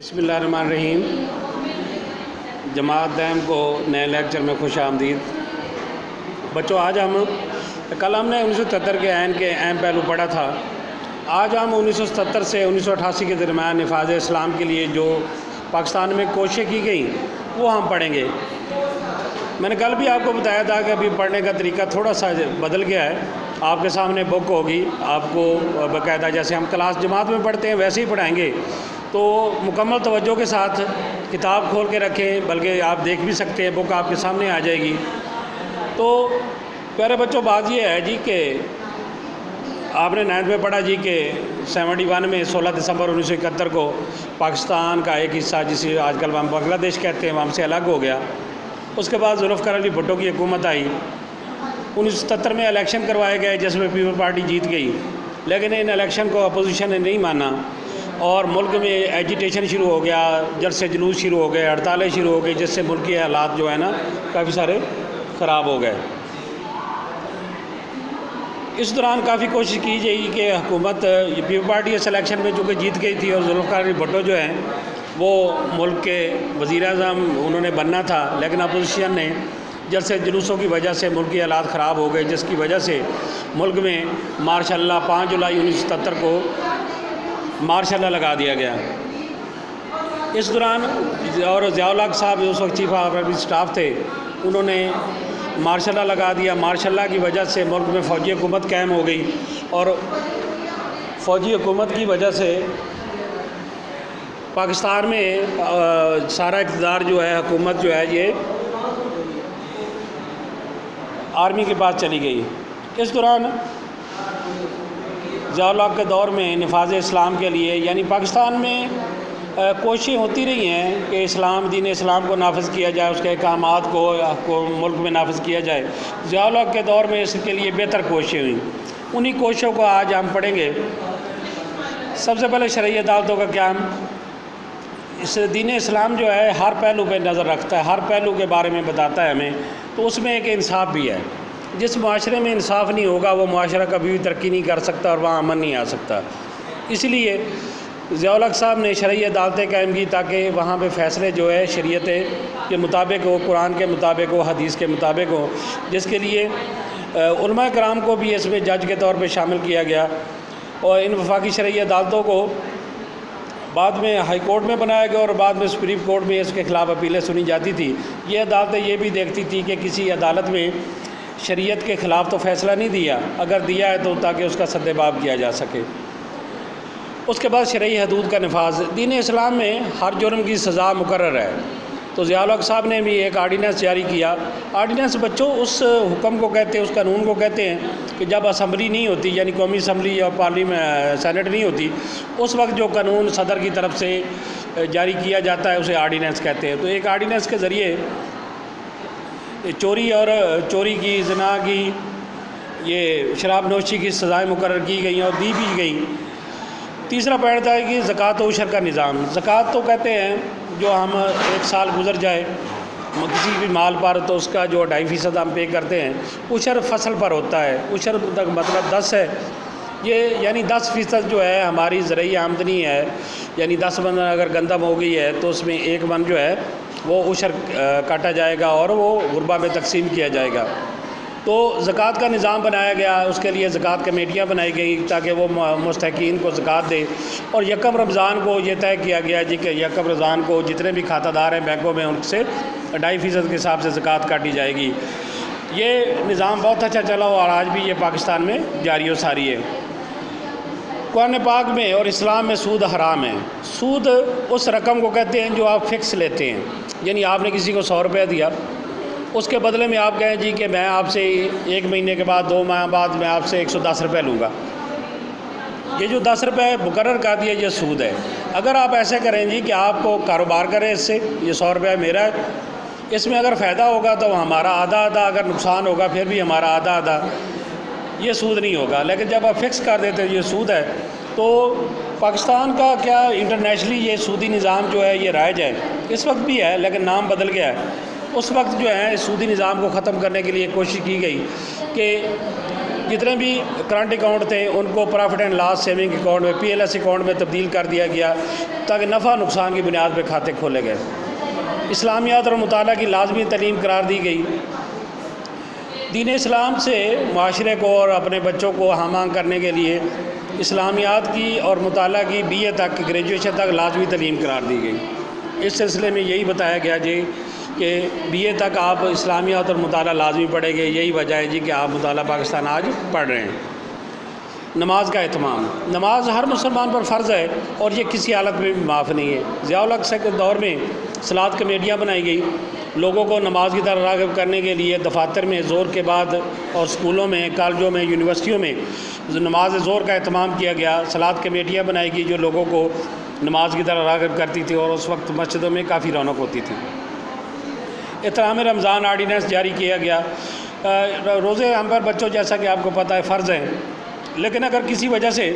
بسم اللہ الرحمن الرحیم۔ جماعت دائم کو نئے لیکچر میں خوش آمدید۔ بچوں کل ہم نے 1973 کے عین اہم پہلو پڑھا تھا۔ آج ہم 1977 سے 1988 کے درمیان نفاذ اسلام کے لیے جو پاکستان میں کوششیں کی گئیں وہ ہم پڑھیں گے۔ میں نے کل بھی آپ کو بتایا تھا کہ ابھی پڑھنے کا طریقہ تھوڑا سا بدل گیا ہے۔ آپ کے سامنے بک ہوگی، آپ کو باقاعدہ جیسے ہم کلاس جماعت میں پڑھتے ہیں ویسے ہی پڑھائیں گے، تو مکمل توجہ کے ساتھ کتاب کھول کے رکھیں، بلکہ آپ دیکھ بھی سکتے ہیں، بک آپ کے سامنے آ جائے گی۔ تو پیارے بچوں، بات یہ ہے جی کہ آپ نے 9th میں پڑھا جی کہ 71 میں 16 دسمبر 1971 کو پاکستان کا ایک حصہ جسے آج کل ہم بنگلہ دیش کہتے ہیں وہاں سے الگ ہو گیا۔ اس کے بعد ذوالفقار علی بھٹو کی حکومت آئی۔ 1977 میں الیکشن کروائے گئے جس میں پیپل پارٹی جیت گئی، لیکن ان الیکشن کو اپوزیشن نے نہیں مانا اور ملک میں ایجیٹیشن شروع ہو گیا، جلسے جلوس شروع ہو گئے، ہڑتالیں شروع ہو گئی، جس سے ملکی حالات جو ہے نا کافی سارے خراب ہو گئے۔ اس دوران کافی کوشش کی گئی کہ حکومت پیپل پارٹی اس الیکشن میں چونکہ جیت گئی تھی اور ذوالفقار علی بھٹو جو ہیں وہ ملک کے وزیر اعظم انہوں نے بننا تھا، لیکن اپوزیشن نے جلسے جلوسوں کی وجہ سے ملکی حالات خراب ہو گئے، جس کی وجہ سے ملک میں مارشاء اللہ 5 جولائی 1977 کو مارشاء اللہ لگا دیا گیا۔ اس دوران اور ضیاء الحق صاحب اس وقت چیف آف اسٹاف تھے، انہوں نے مارشاء اللہ لگا دیا۔ مارشاء اللہ کی وجہ سے ملک میں فوجی حکومت قائم ہو گئی اور فوجی حکومت کی وجہ سے پاکستان میں سارا اقتدار جو ہے، حکومت جو ہے یہ آرمی کے پاس چلی گئی۔ اس دوران ضیاء الحق کے دور میں نفاذ اسلام کے لیے یعنی پاکستان میں کوششیں ہوتی رہی ہیں کہ دین اسلام کو نافذ کیا جائے، اس کے احکامات کو ملک میں نافذ کیا جائے۔ ضیاء الحق کے دور میں اس کے لیے بہتر کوششیں ہوئیں، انہی کوششوں کو آج ہم پڑھیں گے۔ سب سے پہلے شرعی عدالتوں کا قیام۔ اس دین اسلام جو ہے ہر پہلو پہ نظر رکھتا ہے، ہر پہلو کے بارے میں بتاتا ہے ہمیں، تو اس میں ایک انصاف بھی ہے۔ جس معاشرے میں انصاف نہیں ہوگا وہ معاشرہ کبھی بھی ترقی نہیں کر سکتا اور وہاں امن نہیں آ سکتا۔ اس لیے ضیاء الحق صاحب نے شرعی عدالتیں قائم کی تاکہ وہاں پہ فیصلے جو ہے شریعت کے مطابق ہو، قرآن کے مطابق ہو، حدیث کے مطابق ہو، جس کے لیے علماء کرام کو بھی اس میں جج کے طور پہ شامل کیا گیا۔ اور ان وفاقی شرعی عدالتوں کو بعد میں ہائی کورٹ میں بنایا گیا اور بعد میں سپریم کورٹ میں اس کے خلاف اپیلیں سنی جاتی تھی۔ یہ عدالتیں یہ بھی دیکھتی تھی کہ کسی عدالت میں شریعت کے خلاف تو فیصلہ نہیں دیا، اگر دیا ہے تو تاکہ اس کا سد باب کیا جا سکے۔ اس کے بعد شرعی حدود کا نفاذ۔ دین اسلام میں ہر جرم کی سزا مقرر ہے، تو ضیاء الحق صاحب نے بھی ایک آرڈیننس جاری کیا۔ آرڈیننس بچوں اس حکم کو کہتے ہیں، اس قانون کو کہتے ہیں کہ جب اسمبلی نہیں ہوتی یعنی قومی اسمبلی یا پارلیمنٹ سینٹ نہیں ہوتی، اس وقت جو قانون صدر کی طرف سے جاری کیا جاتا ہے اسے آرڈیننس کہتے ہیں۔ تو ایک آرڈیننس کے ذریعے چوری کی، زنا کی، یہ شراب نوشی کی سزائیں مقرر کی گئیں اور دی بھی گئیں۔ تیسرا پوائنٹ تھا کہ زکوٰۃ و عشر کا نظام۔ زکوٰۃ تو کہتے ہیں جو ہم ایک سال گزر جائے کسی بھی مال پر تو اس کا جو 2.5% ہم پے کرتے ہیں۔ عشر فصل پر ہوتا ہے، عشر مطلب 10 ہے، یہ یعنی 10% جو ہے ہماری زرعی آمدنی ہے، یعنی 10 من اگر گندم ہو گئی ہے تو اس میں 1 من جو ہے وہ عشر کاٹا جائے گا اور وہ غربا میں تقسیم کیا جائے گا۔ تو زکوٰۃ کا نظام بنایا گیا، اس کے لیے زکوٰۃ کمیٹیاں بنائی گئیں تاکہ وہ مستحقین کو زکوٰۃ دے۔ اور یکم رمضان کو یہ طے کیا گیا جی کہ یکم رمضان کو جتنے بھی کھاتہ دار ہیں بینکوں میں ان سے 2.5% کے حساب سے زکوٰۃ کاٹی جائے گی۔ یہ نظام بہت اچھا چلا اور آج بھی یہ پاکستان میں جاری و ساری ہے۔ قرآن پاک میں اور اسلام میں سود حرام ہے۔ سود اس رقم کو کہتے ہیں جو آپ فکس لیتے ہیں، یعنی آپ نے کسی کو 100 روپیہ دیا، اس کے بدلے میں آپ کہیں جی کہ میں آپ سے 1 مہینے کے بعد 2 ماہ بعد میں آپ سے 110 روپے لوں گا۔ یہ جو 10 روپے مقرر کر دیا یہ سود ہے۔ اگر آپ ایسے کریں جی کہ آپ کو کاروبار کریں اس سے، یہ 100 روپے میرا ہے، اس میں اگر فائدہ ہوگا تو ہمارا آدھا، اگر نقصان ہوگا پھر بھی ہمارا آدھا، یہ سود نہیں ہوگا۔ لیکن جب آپ فکس کر دیتے ہیں یہ سود ہے، تو پاکستان کا کیا انٹرنیشنلی یہ سودی نظام جو ہے یہ رائج ہے، اس وقت بھی ہے لیکن نام بدل گیا ہے۔ اس وقت جو ہے سودی نظام کو ختم کرنے کے لیے کوشش کی گئی کہ جتنے بھی کرنٹ اکاؤنٹ تھے ان کو profit and loss saving account میں PLS اکاؤنٹ میں تبدیل کر دیا گیا تاکہ نفع نقصان کی بنیاد پہ کھاتے کھولے گئے۔ اسلامیات اور مطالعہ کی لازمی تعلیم قرار دی گئی۔ دین اسلام سے معاشرے کو اور اپنے بچوں کو ہم آہنگ کرنے کے لیے اسلامیات کی اور مطالعہ کی BA تک گریجویشن تک لازمی تعلیم قرار دی گئی۔ اس سلسلے میں یہی بتایا گیا جی کہ BA تک آپ اسلامیات اور مطالعہ لازمی پڑھیں گے، یہی وجہ ہے جی کہ آپ مطالعہ پاکستان آج پڑھ رہے ہیں۔ نماز کا اہتمام، نماز ہر مسلمان پر فرض ہے اور یہ کسی حالت میں بھی معاف نہیں ہے۔ ضیاء الحق سے کے دور میں صلاۃ کمیٹیاں بنائی گئی، لوگوں کو نماز کی طرف راغب کرنے کے لیے دفاتر میں زور کے بعد اور اسکولوں میں، کالجوں میں، یونیورسٹیوں میں نماز زور کا اہتمام کیا گیا۔ صلاۃ کمیٹیاں بنائی گئی جو لوگوں کو نماز کی طرف راغب کرتی تھی اور اس وقت مسجدوں میں کافی رونق ہوتی تھی۔ احترام رمضان آرڈیننس جاری کیا گیا۔ روزے ہم پر بچوں جیسا کہ آپ کو پتہ ہے فرض ہیں، لیکن اگر کسی وجہ سے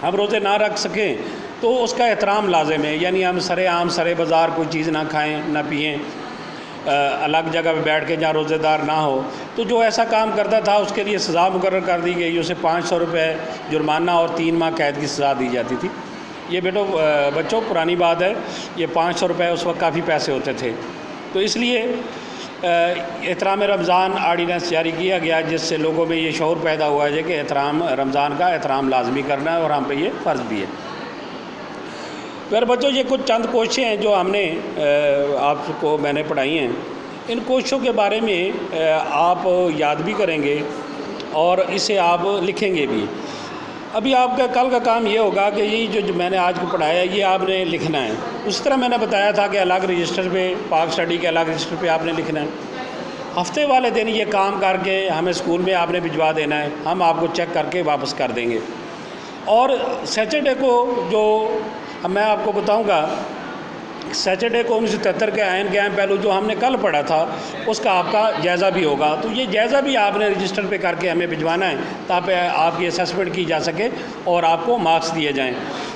ہم روزے نہ رکھ سکیں تو اس کا احترام لازم ہے، یعنی ہم سرے عام سرے بازار کوئی چیز نہ کھائیں نہ پئیں، الگ جگہ پہ بیٹھ کے جہاں روزے دار نہ ہو۔ تو جو ایسا کام کرتا تھا اس کے لیے سزا مقرر کر دی گئی، اسے 500 روپے جرمانہ اور 3 ماہ قید کی سزا دی جاتی تھی۔ یہ بچوں پرانی بات ہے، یہ 500 روپے اس وقت کافی پیسے ہوتے تھے، تو اس لیے احترام رمضان آرڈیننس جاری کیا گیا جس سے لوگوں میں یہ شعور پیدا ہوا ہے کہ احترام رمضان کا احترام لازمی کرنا ہے اور ہم پہ یہ فرض بھی ہے۔ پھر بچوں یہ کچھ چند کوششیں ہیں جو ہم نے آپ کو میں نے پڑھائی ہیں، ان کوششوں کے بارے میں آپ یاد بھی کریں گے اور اسے آپ لکھیں گے بھی۔ ابھی آپ کا کل کا کام یہ ہوگا کہ یہ جو میں نے آج کو پڑھایا ہے یہ آپ نے لکھنا ہے۔ اس طرح میں نے بتایا تھا کہ الگ رجسٹر پہ پاک اسٹڈی کے الگ رجسٹر پہ آپ نے لکھنا ہے۔ ہفتے والے دن یہ کام کر کے ہمیں اسکول میں آپ نے بھجوا دینا ہے، ہم آپ کو چیک کر کے واپس کر دیں گے۔ اور سیٹرڈے کو جو میں آپ کو بتاؤں گا، سیٹرڈے کو 1973 کے عین کے اہم پہلو جو ہم نے کل پڑھا تھا اس کا آپ کا جائزہ بھی ہوگا، تو یہ جائزہ بھی آپ نے رجسٹر پہ کر کے ہمیں بھجوانا ہے تاکہ آپ کی اسیسمنٹ کی جا سکے اور آپ کو مارکس دیے جائیں۔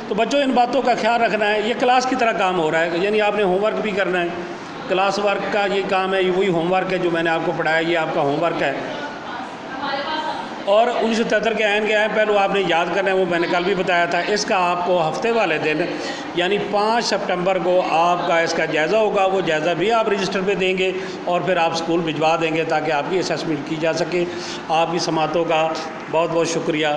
تو بچوں ان باتوں کا خیال رکھنا ہے، یہ کلاس کی طرح کام ہو رہا ہے، یعنی آپ نے ہوم ورک بھی کرنا ہے۔ کلاس ورک کا یہ کام ہے، وہی ہوم ورک ہے جو میں نے آپ کو پڑھایا، یہ آپ کا ہوم ورک ہے۔ اور 1973 کے عین کے اہم پہلو آپ نے یاد کرنا ہے، وہ میں نے کل بھی بتایا تھا۔ اس کا آپ کو ہفتے والے دن یعنی 5 سپٹمبر کو آپ کا اس کا جائزہ ہوگا، وہ جائزہ بھی آپ رجسٹر پہ دیں گے اور پھر آپ اسکول بھجوا دیں گے تاکہ آپ کی اسیسمنٹ کی جا سکے۔ آپ کی سماعتوں کا بہت بہت شکریہ۔